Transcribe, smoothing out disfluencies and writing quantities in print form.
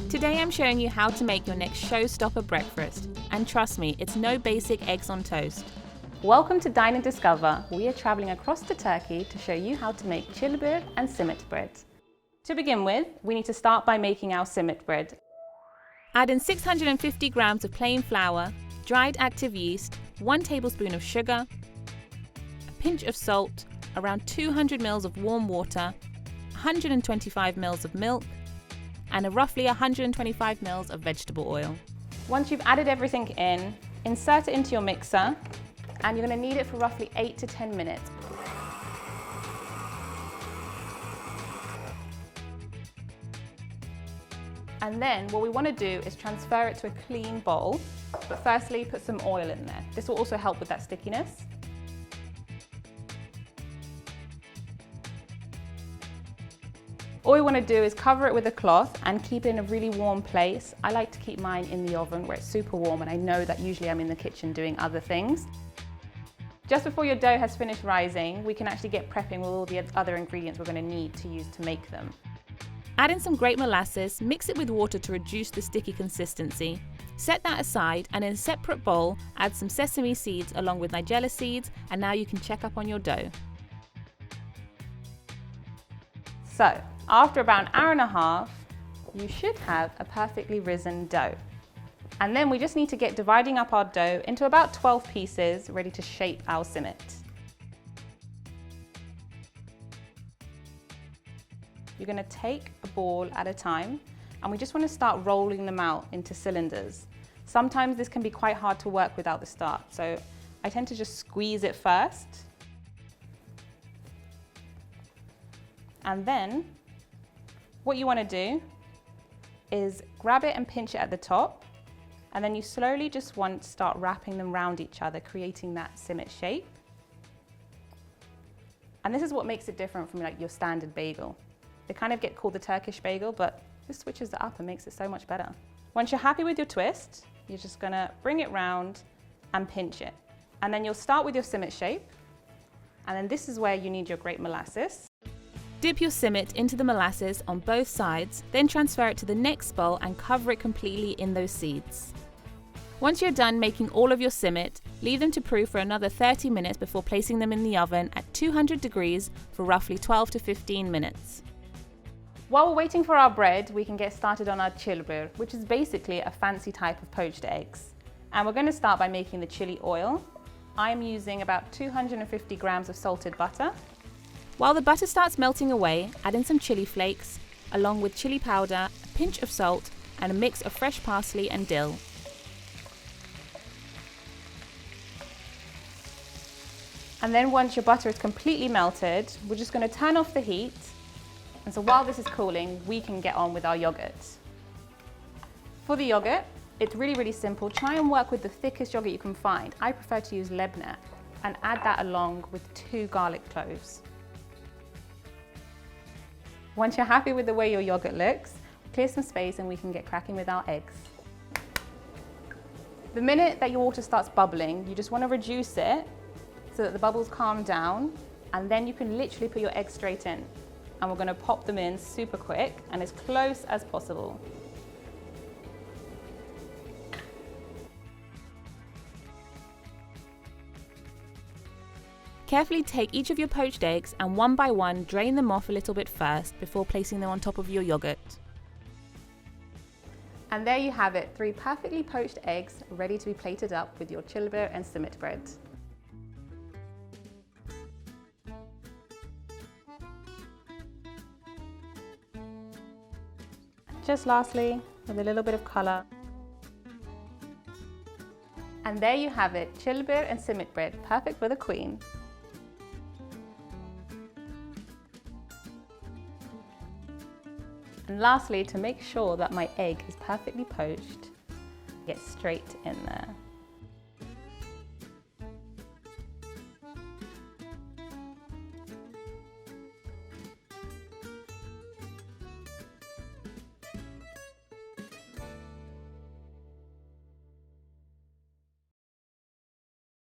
Today I'm showing you how to make your next showstopper breakfast. And trust me, it's no basic eggs on toast. Welcome to Dine Discover. We are traveling across to Turkey to show you how to make Cilbir and Simit bread. To begin with, we need to start by making our Simit bread. Add in 650 grams of plain flour, dried active yeast, 1 tablespoon of sugar, a pinch of salt, around 200 ml of warm water, 125 ml of milk, and roughly 125 ml of vegetable oil. Once you've added everything in, insert it into your mixer, and you're going to knead it for roughly 8 to 10 minutes. And then what we want to do is transfer it to a clean bowl, but firstly put some oil in there. This will also help with that stickiness. All you want to do is cover it with a cloth and keep it in a really warm place. I like to keep mine in the oven where it's super warm, and I know that usually I'm in the kitchen doing other things. Just before your dough has finished rising, we can actually get prepping with all the other ingredients we're going to need to use to make them. Add in some grape molasses, mix it with water to reduce the sticky consistency. Set that aside, and in a separate bowl, add some sesame seeds along with nigella seeds, and now you can check up on your dough. So, after about an hour and a half, you should have a perfectly risen dough. And then we just need to get dividing up our dough into about 12 pieces, ready to shape our simit. You're going to take a ball at a time, and we just want to start rolling them out into cylinders. Sometimes this can be quite hard to work with at the start, so I tend to just squeeze it first. And then what you want to do is grab it and pinch it at the top, and then you slowly just want to start wrapping them around each other, creating that simit shape. And this is what makes it different from like your standard bagel. They kind of get called the Turkish bagel, but this switches it up and makes it so much better. Once you're happy with your twist, you're just gonna bring it round and pinch it. And then you'll start with your simit shape, and then this is where you need your grape molasses. Dip your simit into the molasses on both sides, then transfer it to the next bowl and cover it completely in those seeds. Once you're done making all of your simit, leave them to brew for another 30 minutes before placing them in the oven at 200 degrees for roughly 12 to 15 minutes. While we're waiting for our bread, we can get started on our cilbir, which is basically a fancy type of poached eggs. And we're going to start by making the chili oil. I'm using about 250 grams of salted butter. While the butter starts melting away, add in some chili flakes, along with chili powder, a pinch of salt, and a mix of fresh parsley and dill. And then once your butter is completely melted, we're just going to turn off the heat. And so while this is cooling, we can get on with our yogurt. For the yogurt, it's really simple. Try and work with the thickest yogurt you can find. I prefer to use Lebne, and add that along with 2 garlic cloves. Once you're happy with the way your yogurt looks, clear some space and we can get cracking with our eggs. The minute that your water starts bubbling, you just want to reduce it so that the bubbles calm down, and then you can literally put your eggs straight in. And we're going to pop them in super quick and as close as possible. Carefully take each of your poached eggs and one by one drain them off a little bit first before placing them on top of your yogurt. And there you have it, 3 perfectly poached eggs ready to be plated up with your cilbir and simit bread. Just lastly, with a little bit of colour. And there you have it, cilbir and simit bread, perfect for the queen. And lastly, to make sure that my egg is perfectly poached, get straight in there.